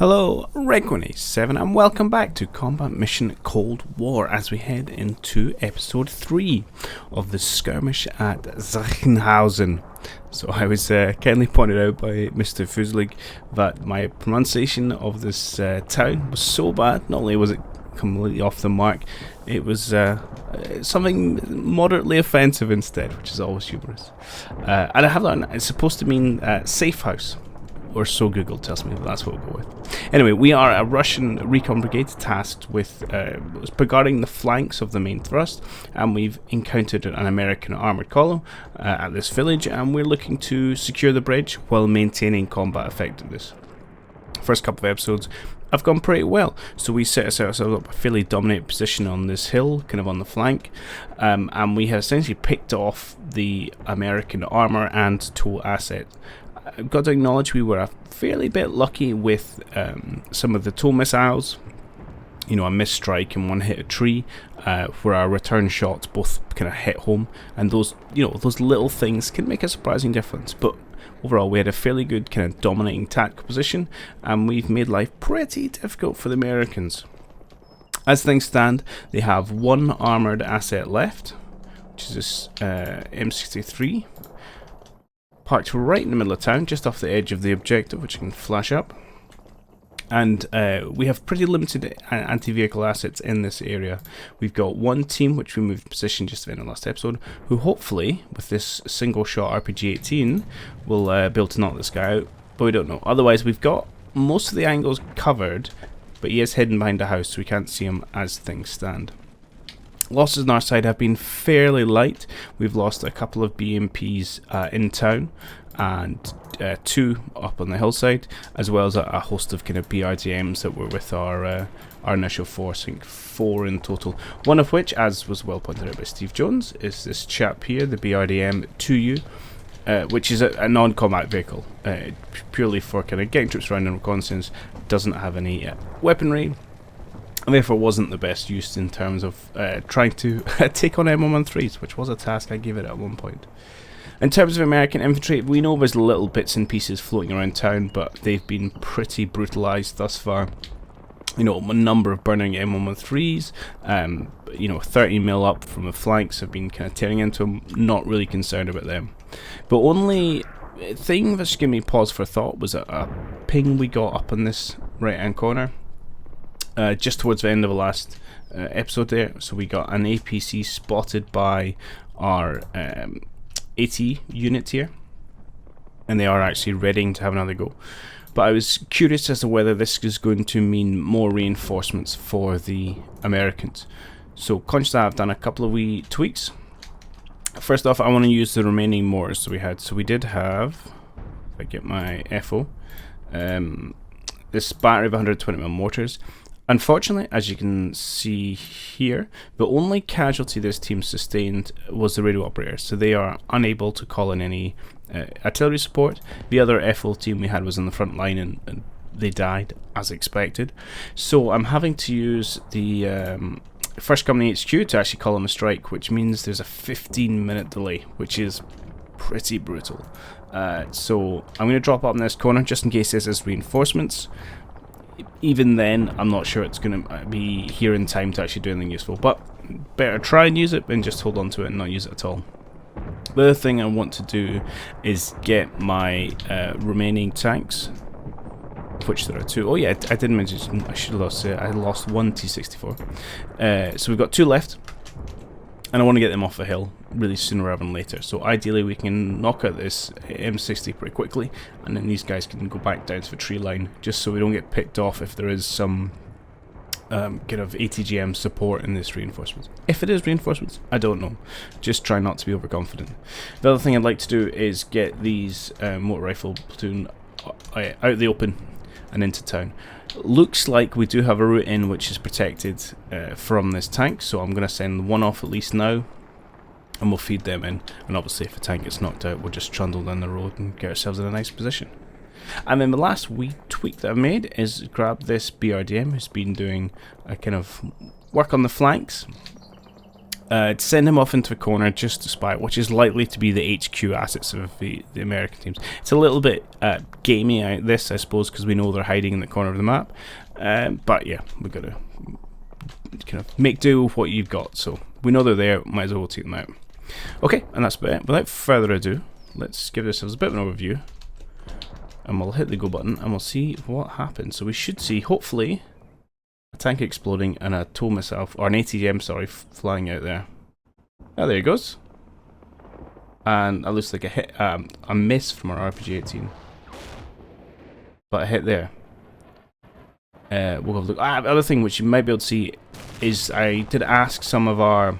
Hello, Reconnaissance, and welcome back to Combat Mission Cold War as we head into episode 3 of the Skirmish at Sichenhausen. So I was kindly pointed out by Mr. Fuselig that my pronunciation of this town was so bad. Not only was it completely off the mark, it was something moderately offensive instead, which is always humorous. And I have learned it's supposed to mean safe house. Or so Google tells me, but that's what we'll go with. Anyway, we are a Russian recon brigade tasked with guarding the flanks of the main thrust, and we've encountered an American armoured column at this village, and we're looking to secure the bridge while maintaining combat effectiveness. First couple of episodes have gone pretty well, so we set ourselves up a fairly dominant position on this hill, kind of on the flank, and we have essentially picked off the American armour and tow asset. I've got to acknowledge we were a fairly bit lucky with some of the tow missiles. You know, a missed strike and one hit a tree, where our return shots both kind of hit home, and those little things can make a surprising difference. But overall, we had a fairly good kind of dominating tactical position, and we've made life pretty difficult for the Americans. As things stand, they have one armoured asset left, which is this M63. Parked right in the middle of town, just off the edge of the objective, which you can flash up. And we have pretty limited anti-vehicle assets in this area. We've got one team, which we moved position just in the last episode, who hopefully, with this single-shot RPG-18, will be able to knock this guy out, but we don't know. Otherwise, we've got most of the angles covered, but he is hidden behind a house, so we can't see him as things stand. Losses on our side have been fairly light. We've lost a couple of BMPs in town and 2 up on the hillside, as well as a host of kind of BRDMs that were with our initial force. I think 4 in total. One of which, as was well pointed out by Steve Jones, is this chap here, the BRDM 2U, which is a non-combat vehicle, purely for kind of getting troops around in reconnaissance. Doesn't have any weaponry, and therefore wasn't the best use in terms of trying to take on M113s, which was a task I gave it at one point. In terms of American infantry, we know there's little bits and pieces floating around town, but they've been pretty brutalised thus far. You know, a number of burning M113s, 30mm up from the flanks have been kind of tearing into them. Not really concerned about them. But only thing that's giving me pause for thought was a ping we got up in this right hand corner. Just towards the end of the last episode there, so we got an APC spotted by our AT unit here, and they are actually readying to have another go. But I was curious as to whether this is going to mean more reinforcements for the Americans. So conscious that I've done a couple of wee tweaks. First off, I want to use the remaining mortars that we had. So we did have, if I get my FO, this battery of 120mm mortars. Unfortunately, as you can see here, the only casualty this team sustained was the radio operator, so they are unable to call in any artillery support. The other FO team we had was on the front line, and they died as expected. So I'm having to use the 1st Company HQ to actually call in a strike, which means there's a 15-minute delay, which is pretty brutal. So I'm going to drop up in this corner just in case this is reinforcements. Even then, I'm not sure it's going to be here in time to actually do anything useful, but better try and use it than just hold on to it and not use it at all. The other thing I want to do is get my remaining tanks, which there are 2. Oh yeah, I didn't mention, I should have lost it. I lost 1 T-64. So we've got 2 left, and I want to get them off the hill really sooner rather than later. So ideally we can knock out this M60 pretty quickly, and then these guys can go back down to the tree line, just so we don't get picked off if there is some kind of ATGM support in this reinforcements. If it is reinforcements, I don't know. Just try not to be overconfident. The other thing I'd like to do is get these motor rifle platoon out the open and into town. Looks like we do have a route in which is protected from this tank, so I'm going to send one off at least now, and we'll feed them in. And obviously if the tank gets knocked out, we'll just trundle down the road and get ourselves in a nice position. And then the last wee tweak that I've made is grab this BRDM who's been doing a kind of work on the flanks, to send him off into a corner just to spy, which is likely to be the HQ assets of the American teams. It's a little bit gamey, this, I suppose, because we know they're hiding in the corner of the map. But yeah, we've got to kind of make do with what you've got. So we know they're there, might as well take them out. Okay, and that's about it. Without further ado, let's give ourselves a bit of an overview. And we'll hit the go button and we'll see what happens. So we should see, hopefully, a tank exploding and a TOW missile, or an ATM, sorry, flying out there. Oh, there it goes. And that looks like a hit, a miss from our RPG-18. But a hit there. We'll have a look. The other thing which you might be able to see is I did ask some of our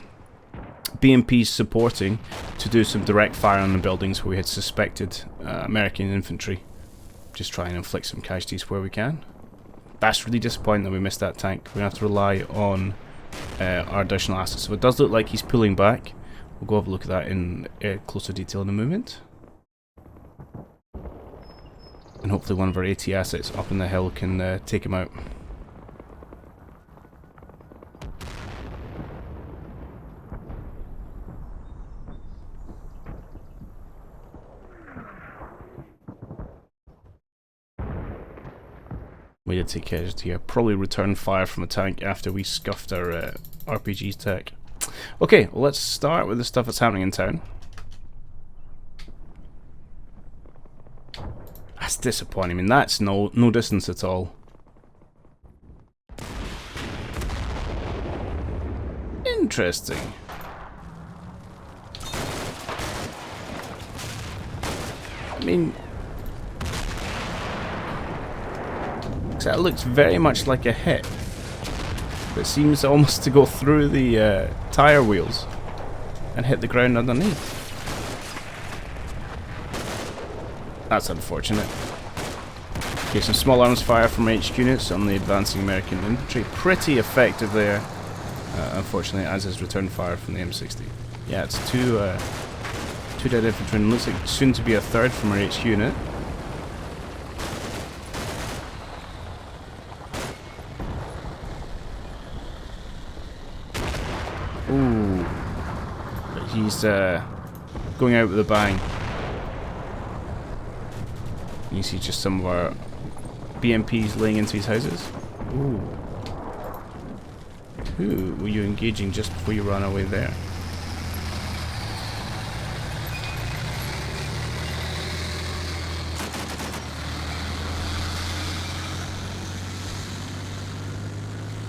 BMPs supporting to do some direct fire on the buildings where we had suspected American infantry. Just try and inflict some casualties where we can. That's really disappointing that we missed that tank. We're going to have to rely on our additional assets. So it does look like he's pulling back. We'll go have a look at that in closer detail in a moment. And hopefully one of our AT assets up in the hill can take him out. We did take casualty here. Probably return fire from a tank after we scuffed our RPG tech. Okay, well, let's start with the stuff that's happening in town. That's disappointing. I mean, that's no distance at all. Interesting. I mean, that looks very much like a hit. But it seems almost to go through the tyre wheels and hit the ground underneath. That's unfortunate. Okay, some small arms fire from HQ units on the advancing American infantry. Pretty effective there, unfortunately, as is return fire from the M60. Yeah, it's two dead infantry, and looks like soon to be a third from our HQ unit. Ooh, but he's going out with a bang. You see just some of our BMPs laying into his houses. Ooh. Who were you engaging just before you ran away there?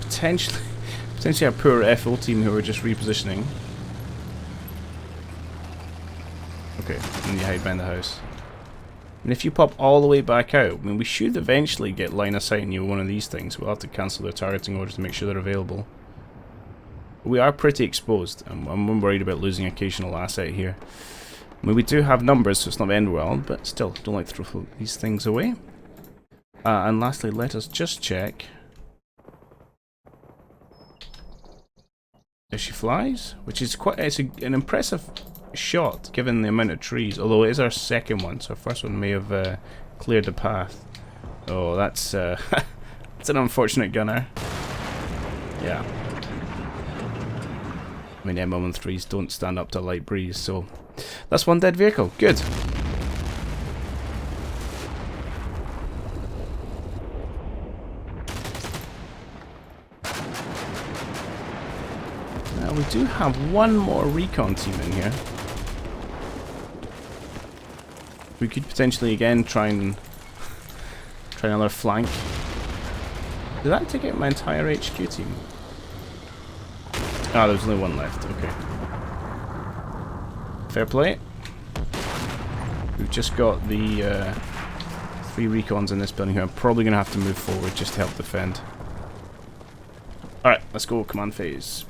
Potentially our poor FO team who were just repositioning. Okay, and you hide behind the house. And if you pop all the way back out, I mean, we should eventually get line of sight on you one of these things. We'll have to cancel their targeting orders to make sure they're available. We are pretty exposed. I'm worried about losing occasional asset here. I mean, we do have numbers, so it's not the end of the world, but still, don't like to throw these things away. And lastly, let us just check. There she flies, which is quite, an impressive shot given the amount of trees, although it is our second one, so our first one may have cleared the path. Oh, that's it's an unfortunate gunner. Yeah. I mean, M113s don't stand up to a light breeze, so that's one dead vehicle. Good. Now we do have one more recon team in here. We could potentially again try another flank. Did that take out my entire HQ team? Ah, there's only one left. Okay. Fair play. We've just got the 3 recons in this building here. I'm probably going to have to move forward just to help defend. Alright, let's go command phase.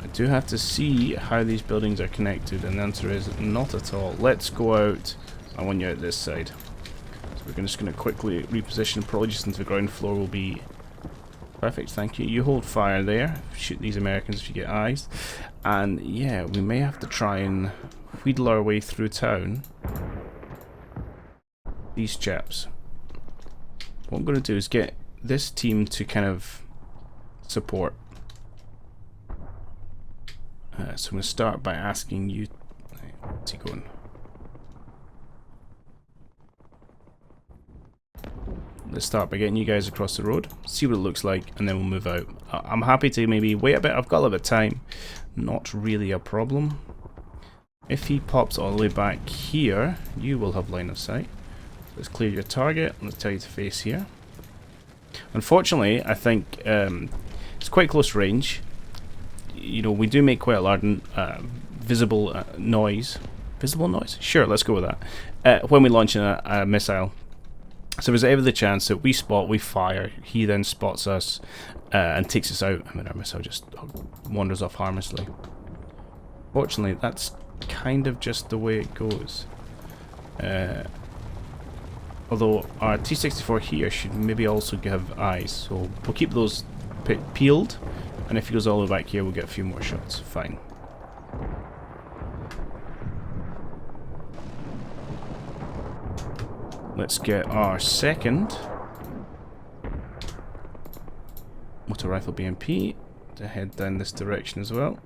I do have to see how these buildings are connected, and the answer is not at all. Let's go out. I want you out this side. So we're just going to quickly reposition. Probably just into the ground floor will be perfect, thank you. You hold fire there. Shoot these Americans if you get eyes. And yeah, we may have to try and wheedle our way through town. These chaps. What I'm going to do is get this team to kind of support. So I'm going to start by asking you... What's he going? Let's start by getting you guys across the road, see what it looks like, and then we'll move out. I'm happy to maybe wait a bit. I've got a little bit of time. Not really a problem. If he pops all the way back here, you will have line of sight. Let's clear your target. Let's tell you to face here. Unfortunately, I think it's quite close range. You know, we do make quite a large visible noise. Visible noise? Sure, let's go with that. When we launch a missile. So there's ever the chance that we spot, we fire, he then spots us and takes us out. I mean, our missile just wanders off harmlessly. Fortunately, that's kind of just the way it goes. Although our T-64 here should maybe also have eyes, so we'll keep those peeled, and if he goes all the way back here, we'll get a few more shots. Fine. Let's get our second motor rifle BMP to head down this direction as well.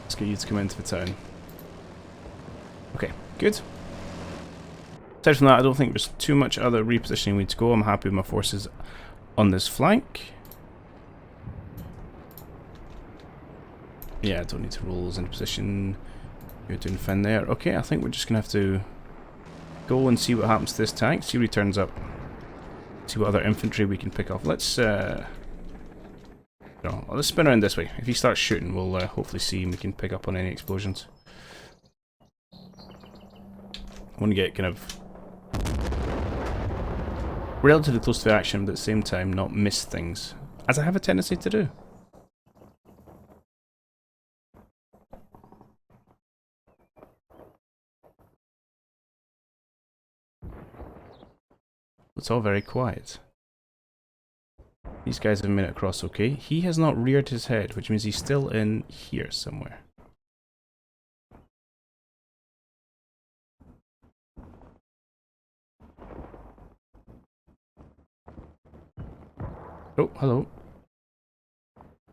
Let's get you to come into the town. Okay, good. Aside from that, I don't think there's too much other repositioning we need to go. I'm happy with my forces on this flank. Yeah, I don't need to roll those into position. You're doing fine there. Okay, I think we're just going to have to go and see what happens to this tank. See what he turns up. See what other infantry we can pick off. Let's let's spin around this way. If he starts shooting, we'll hopefully see and we can pick up on any explosions. I want to get kind of relatively close to the action, but at the same time not miss things, as I have a tendency to do. It's all very quiet. These guys have made it across okay. He has not reared his head, which means he's still in here somewhere. Oh, hello.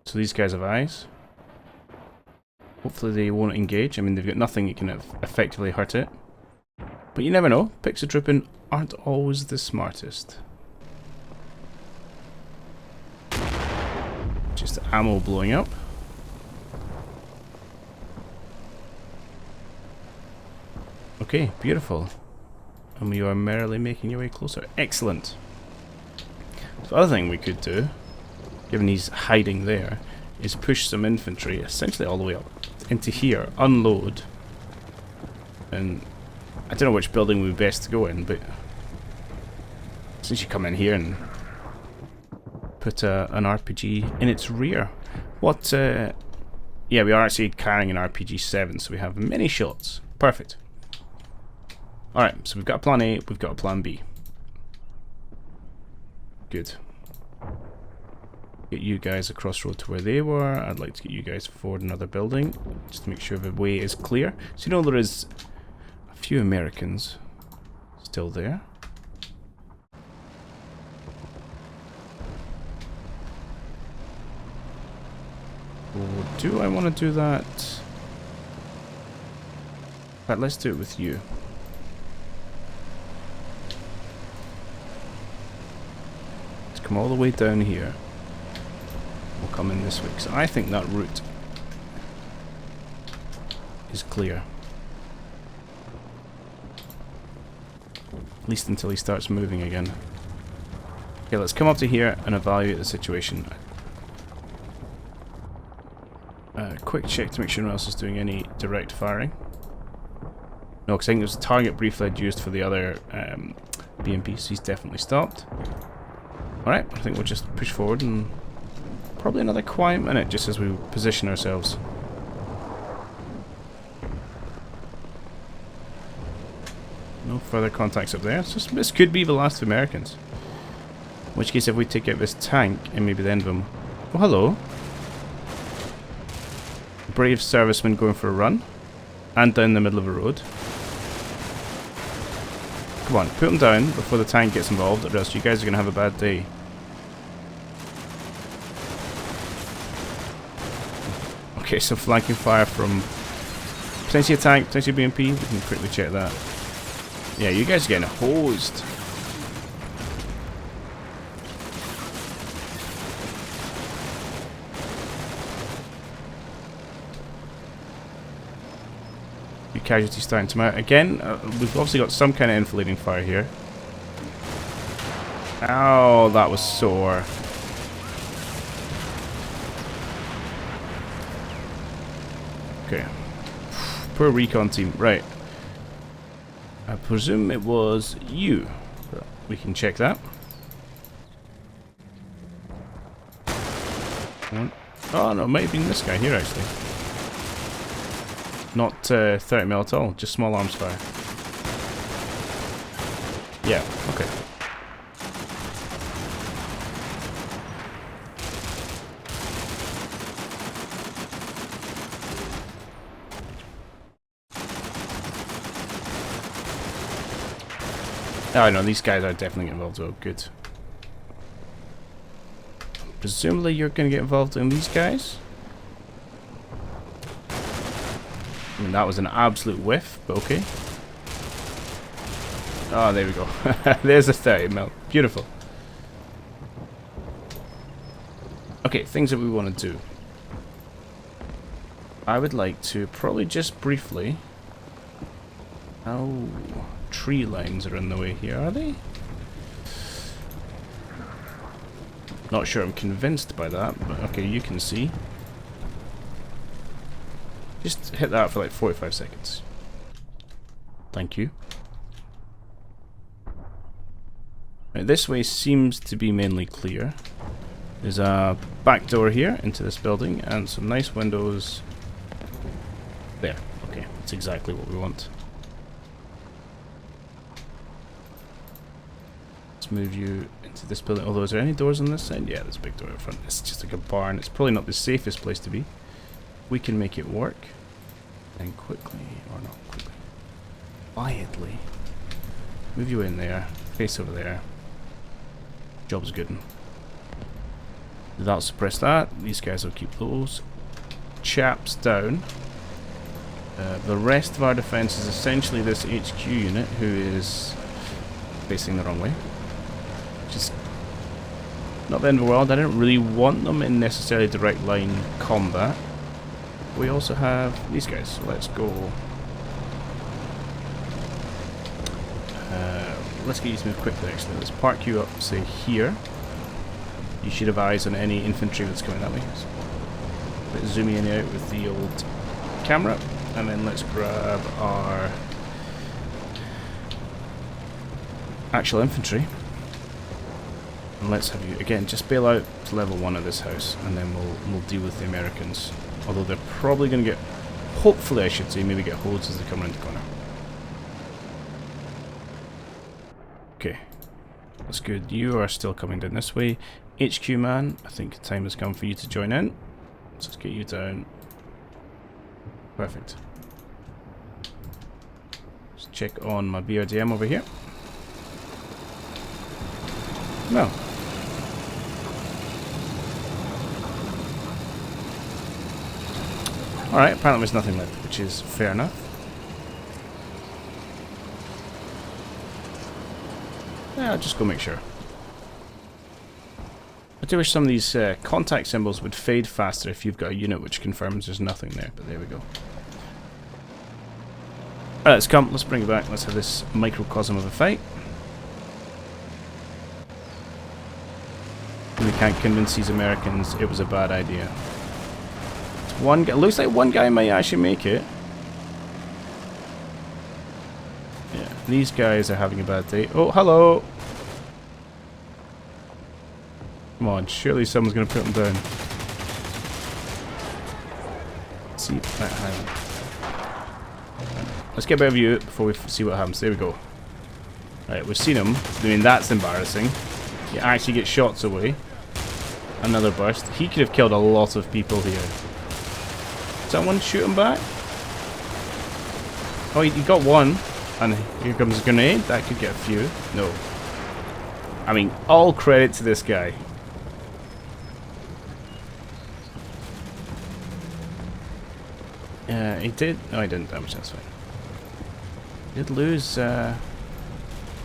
So these guys have eyes. Hopefully they won't engage. I mean, they've got nothing that can effectively hurt it. But you never know. Pixel trooping aren't always the smartest. Just ammo blowing up. Okay, beautiful. And we are merrily making your way closer. Excellent. So the other thing we could do, given he's hiding there, is push some infantry essentially all the way up into here, unload, and I don't know which building would be best to go in, but since you come in here and put an RPG in its rear. What, yeah, we are actually carrying an RPG-7, so we have many shots. Perfect. Alright, so we've got a plan A, we've got a plan B. Good. Get you guys across road to where they were. I'd like to get you guys forward another building, just to make sure the way is clear. So you know there is a few Americans still there. Or do I want to do that? But let's do it with you. Let's come all the way down here. We'll come in this way, because I think that route is clear. At least until he starts moving again. Okay, let's come up to here and evaluate the situation. Quick check to make sure no one else is doing any direct firing. No, because I think it was the target brief I'd used for the other BMP, so he's definitely stopped. Alright, I think we'll just push forward and probably another quiet minute just as we position ourselves. No further contacts up there. This could be the last of Americans. In which case, if we take out this tank and maybe the end of them. Oh, hello. Brave serviceman going for a run. And down the middle of a road. Come on, put them down before the tank gets involved, or else you guys are going to have a bad day. Okay, so flanking fire from potentially a tank, potentially a BMP. We can quickly check that. Yeah, you guys are getting hosed. Casualties starting to mount again. We've obviously got some kind of enfilading fire here. Ow, that was sore. Okay. Poor recon team. Right. I presume it was you. But we can check that. Oh no, it might have been this guy here actually. Not 30mm at all, just small arms fire. Yeah, okay. Oh no, these guys are definitely involved. Oh, good. Presumably you're going to get involved in these guys. I mean, that was an absolute whiff, but okay. Oh, there we go. There's a 30mm. Beautiful. Okay, things that we want to do. I would like to probably just briefly... Oh, tree lines are in the way here, are they? Not sure I'm convinced by that, but okay, you can see. Just hit that for like 45 seconds. Thank you. Right, this way seems to be mainly clear. There's a back door here into this building and some nice windows there. Okay, that's exactly what we want. Let's move you into this building. Although, is there any doors on this side? Yeah, there's a big door in front. It's just like a barn. It's probably not the safest place to be. We can make it work. And quickly, or not quickly, quietly move you in there, face over there. Job's good. That'll suppress that. These guys will keep those chaps down. The rest of our defense is essentially this HQ unit who is facing the wrong way. Which is not the end of the world. I don't really want them in necessarily direct line combat. We also have these guys, so let's go. Let's get you to move quickly actually. Let's park you up, say here. You should have eyes on any infantry that's coming that way. So let's zoom in out with the old camera, and then let's grab our actual infantry. And let's have you, again, just bail out to level 1 of this house, and then we'll deal with the Americans. Although they're probably going to get, hopefully I should say, maybe get holds as they come around the corner. Okay, that's good. You are still coming down this way. HQ man, I think time has come for you to join in. So let's get you down. Perfect. Let's check on my BRDM over here. No. Alright, apparently there's nothing left, which is fair enough. Yeah, I'll just go make sure. I do wish some of these contact symbols would fade faster if you've got a unit which confirms there's nothing there, but there we go. Alright, let's come, let's bring it back, let's have this microcosm of a fight. We can't convince these Americans it was a bad idea. One guy, looks like one guy might actually make it. Yeah, these guys are having a bad day. Oh, hello! Come on, surely someone's going to put them down. Let's see, let's get a better view before we see what happens. There we go. Right, we've seen him. I mean, that's embarrassing. He actually gets shots away. Another burst. He could have killed a lot of people here. Someone shoot him back? Oh, he got one. And here comes a grenade. That could get a few. No. I mean, all credit to this guy. He did... No, he didn't damage. That's fine. He did lose...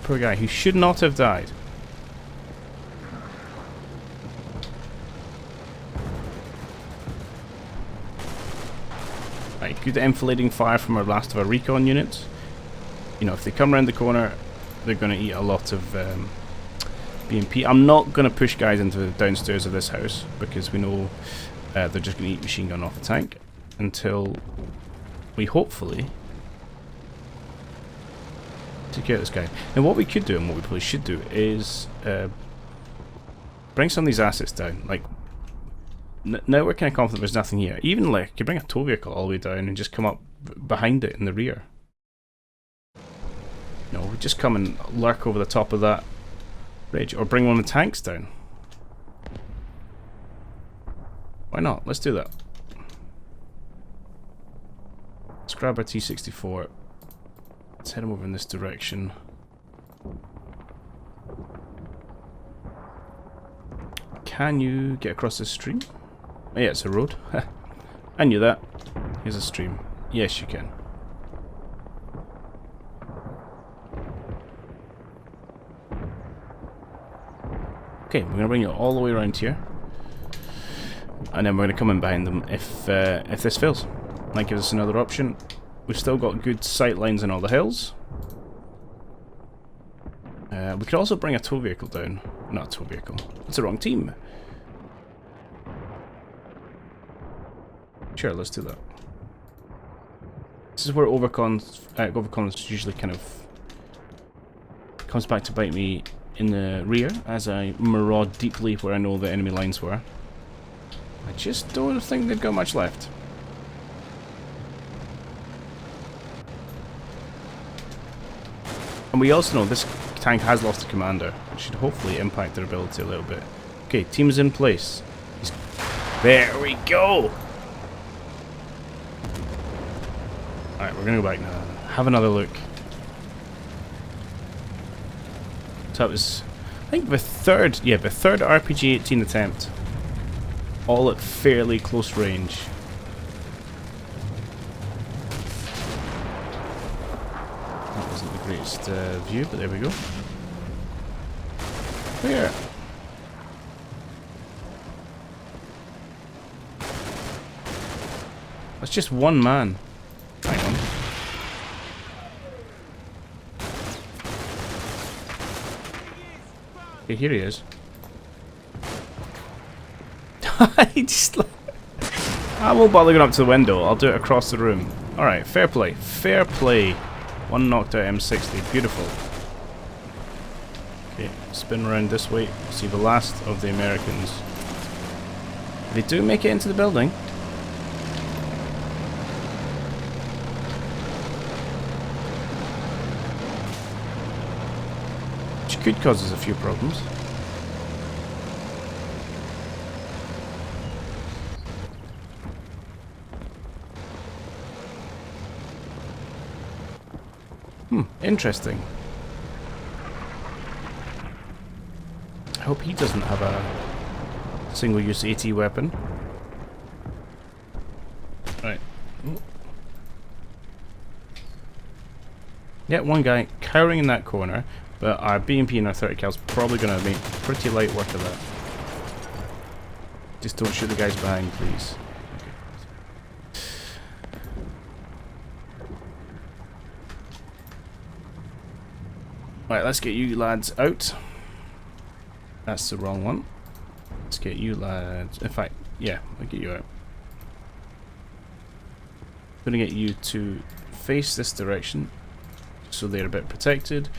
poor guy who should not have died. Right, good enfilading fire from our last of our recon units. You know, if they come around the corner, they're going to eat a lot of BMP. I'm not going to push guys into the downstairs of this house because we know they're just going to eat machine gun off the tank until we hopefully take out this guy. Now what we could do and what we probably should do is bring some of these assets down. Like now we're kind of confident there's nothing here. Even like, you could bring a tow vehicle all the way down and just come up behind it in the rear. No, we just come and lurk over the top of that ridge, or bring one of the tanks down. Why not? Let's do that. Let's grab our T-64. Let's head him over in this direction. Can you get across this stream? Oh yeah, it's a road. I knew that. Here's a stream. Yes, you can. Okay, we're going to bring you all the way around here. And then we're going to come in behind them if this fails. That gives us another option. We've still got good sight lines in all the hills. We could also bring a tow vehicle down. Not a tow vehicle. It's the wrong team. Sure, let's do that. This is where overcons usually kind of comes back to bite me in the rear as I maraud deeply where I know the enemy lines were. I just don't think they've got much left. And we also know this tank has lost a commander, which should hopefully impact their ability a little bit. Okay, team's in place. There we go! Alright, we're gonna go back now. Have another look. So that was, I think, the third RPG-18 attempt. All at fairly close range. That wasn't the greatest view, but there we go. There. That's just one man. Hang on. Okay, here he is. He just like... I won't bother going up to the window, I'll do it across the room. Alright, fair play. Fair play. One knocked out M60, beautiful. Okay, spin around this way, see the last of the Americans. They do make it into the building. Which could cause us a few problems. Interesting. I hope he doesn't have a single-use AT weapon. Right. Yeah, one guy cowering in that corner, but our BMP and our 30 cal's probably going to make pretty light work of that. Just don't shoot the guys behind, please. Right, let's get you lads out. That's the wrong one. Let's get you lads... In fact, yeah, I'll get you out. I'm going to get you to face this direction so they're a bit protected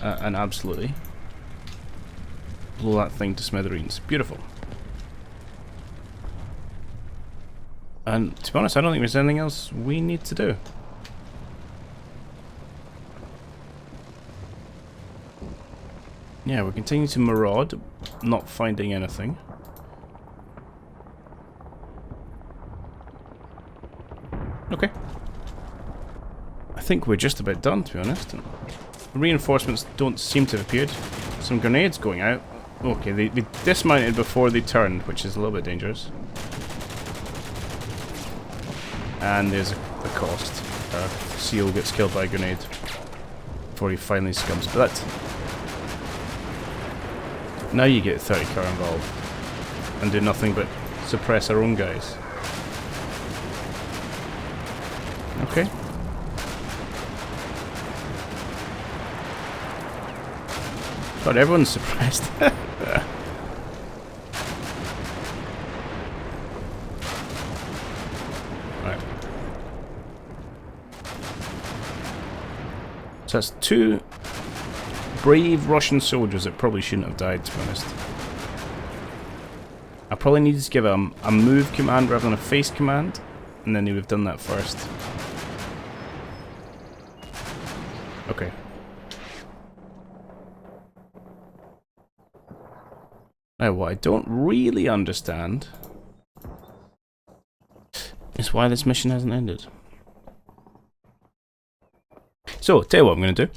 and absolutely blow that thing to smithereens. Beautiful. And to be honest, I don't think there's anything else we need to do. Yeah, we're continuing to maraud, not finding anything. think we're just about done, to be honest. Reinforcements don't seem to have appeared. Some grenades going out. Okay, they dismounted before they turned, which is a little bit dangerous. And there's the cost. Seal gets killed by a grenade before he finally scums. But that's... Now you get 30 car involved and do nothing but suppress our own guys. Okay. God, everyone's suppressed. Right. So that's 2 brave Russian soldiers that probably shouldn't have died, to be honest. I probably needed to give a move command rather than a face command, and then he would have done that first. Okay. Now, what I don't really understand is why this mission hasn't ended. So, tell you what I'm going to do.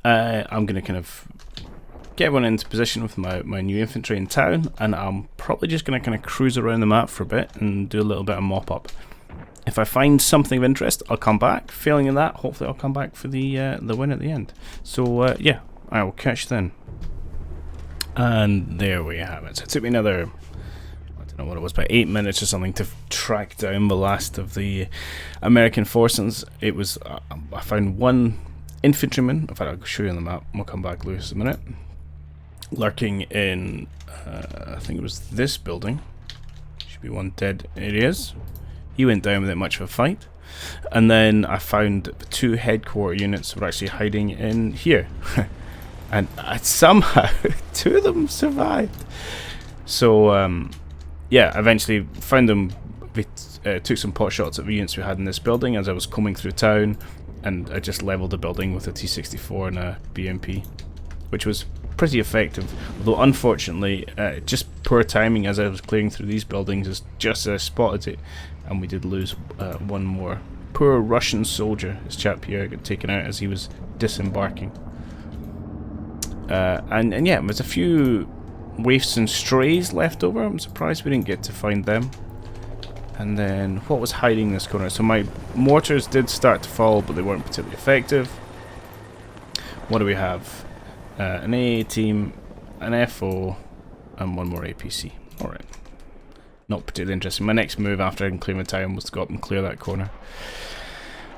I'm going to kind of get everyone into position with my new infantry in town, and I'm probably just going to kind of cruise around the map for a bit and do a little bit of mop-up. If I find something of interest, I'll come back. Failing in that, hopefully I'll come back for the win at the end. So, yeah, I will catch you then. And there we have it. So it took me another, I don't know what it was, about 8 minutes or something to track down the last of the American forces. It was, I found 1 infantryman, in fact I'll show you on the map, we'll come back Lewis in a minute, lurking in, I think it was this building. Should be 1 dead. It is. He went down without much of a fight. And then I found the 2 headquarter units were actually hiding in here. And somehow 2 of them survived. So, yeah, eventually found them. We took some pot shots at the units we had in this building as I was combing through town, and I just leveled the building with a T-64 and a BMP, which was pretty effective. Although, unfortunately, just poor timing as I was clearing through these buildings, is just as I spotted it, and we did lose 1 more. Poor Russian soldier, this chap here, got taken out as he was disembarking. And yeah, there's a few waifs and strays left over. I'm surprised we didn't get to find them. And then, what was hiding in this corner? So my mortars did start to fall, but they weren't particularly effective. What do we have? An AA team, an FO, and 1 more APC. Alright. Not particularly interesting. My next move after I can clear my town was to go up and clear that corner.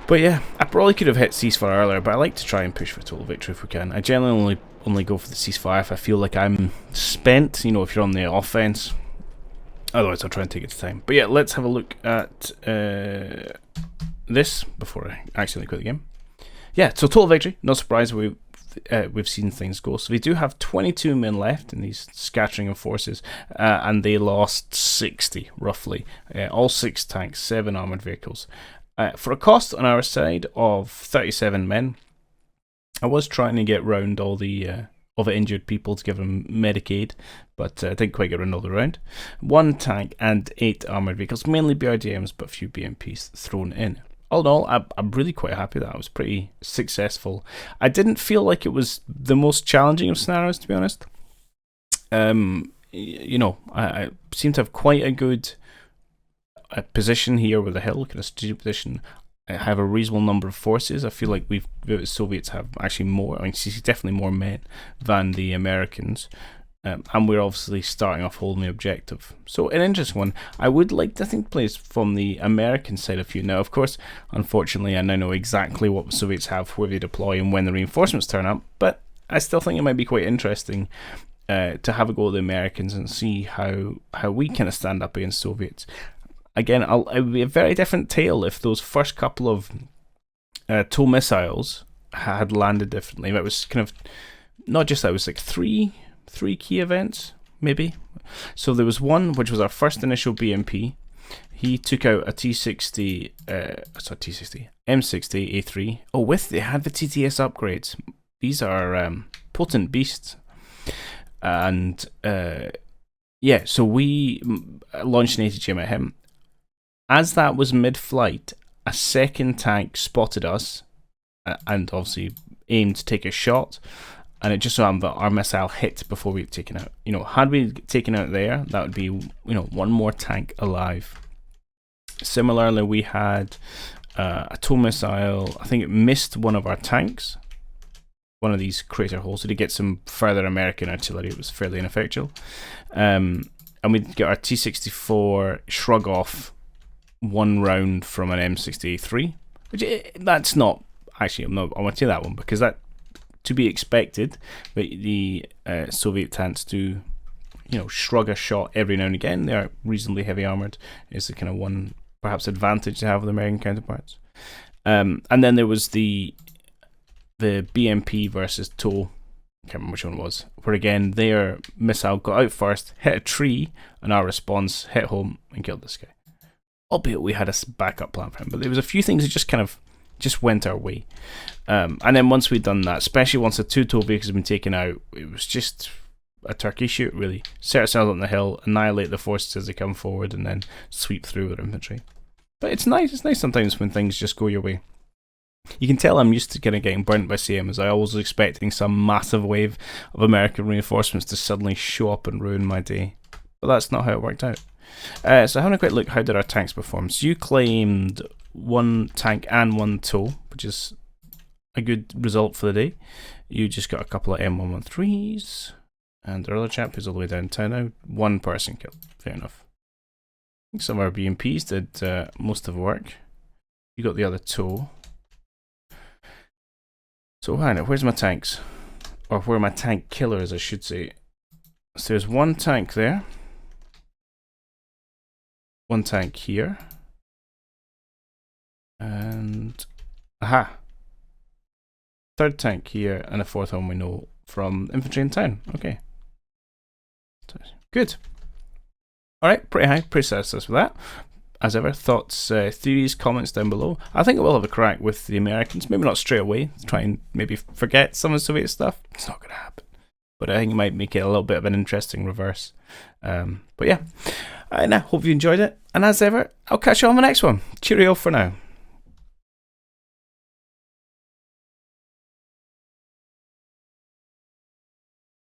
But yeah, I probably could have hit ceasefire earlier, but I like to try and push for total victory if we can. I generally only go for the ceasefire if I feel like I'm spent, you know, if you're on the offense. Otherwise I'll try and take it to time. But yeah, let's have a look at this before I accidentally quit the game. Yeah, so total victory, no surprise, we've seen things go. So we do have 22 men left in these scattering of forces, and they lost 60 roughly. All 6 tanks, 7 armoured vehicles. For a cost on our side of 37 men. I was trying to get round all the injured people to give them Medicaid, but I didn't quite get around all the round. 1 tank and 8 armoured vehicles, mainly BRDMs, but a few BMPs thrown in. All in all, I'm really quite happy that I was pretty successful. I didn't feel like it was the most challenging of scenarios, to be honest. You know, I seem to have quite a good position here with a hill, kind of strategic position. I have a reasonable number of forces. I feel like the Soviets have actually more, I mean, definitely more men than the Americans. And we're obviously starting off holding the objective. So an interesting one. I would like to think plays from the American side of view. Now, of course, unfortunately, I now know exactly what the Soviets have, where they deploy, and when the reinforcements turn up. But I still think it might be quite interesting to have a go at the Americans and see how we kind of stand up against Soviets. Again, it would be a very different tale if those first couple of TOW missiles had landed differently. It was kind of, not just that, it was like three key events, maybe. So there was one, which was our first initial BMP. He took out a M60 A3. Oh, they had the TTS upgrades. These are potent beasts. And yeah, so we launched an ATGM at him. As that was mid-flight, a second tank spotted us and obviously aimed to take a shot. And it just so happened that our missile hit before we had taken out. You know, had we taken out there, that would be, you know, one more tank alive. Similarly, we had a tow missile. I think it missed one of our tanks, one of these crater holes. So to get some further American artillery, it was fairly ineffectual. And we get our T-64 shrug off one round from an M60A3, which that's not actually. I want to say that one because that. To be expected, but the Soviet tanks do, you know, shrug a shot every now and again. They are reasonably heavy armoured. Is the kind of one perhaps advantage to have with American counterparts. And then there was the BMP versus TOW. I can't remember which one it was. Where again their missile got out first, hit a tree, and our response hit home and killed this guy. Albeit we had a backup plan for him, but there was a few things that just went our way. And then once we'd done that, especially once the 2 TOW vehicles had been taken out, it was just a turkey shoot, really. Set ourselves on the hill, annihilate the forces as they come forward, and then sweep through with infantry. But it's nice sometimes when things just go your way. You can tell I'm used to kind of getting burnt by CM, as I always was expecting some massive wave of American reinforcements to suddenly show up and ruin my day. But that's not how it worked out. So having a quick look, how did our tanks perform? So you claimed 1 tank and 1 TOW, which is a good result for the day. You just got a couple of M113s, and our other chap who's all the way downtown now, 1 person killed. Fair enough. I think some of our BMPs did most of the work. You got the other TOW. So hang on, where's my tanks? Or where are my tank killers, I should say. So there's 1 tank there. 1 tank here. And aha, 3rd tank here, and a 4th one we know from infantry in town. Okay, good. All right, pretty high, pretty satisfied with that. As ever, thoughts, theories, comments down below. I think I will have a crack with the Americans. Maybe not straight away. Try and maybe forget some of the Soviet stuff. It's not going to happen. But I think it might make it a little bit of an interesting reverse. But yeah, and I hope you enjoyed it. And as ever, I'll catch you on the next one. Cheerio for now.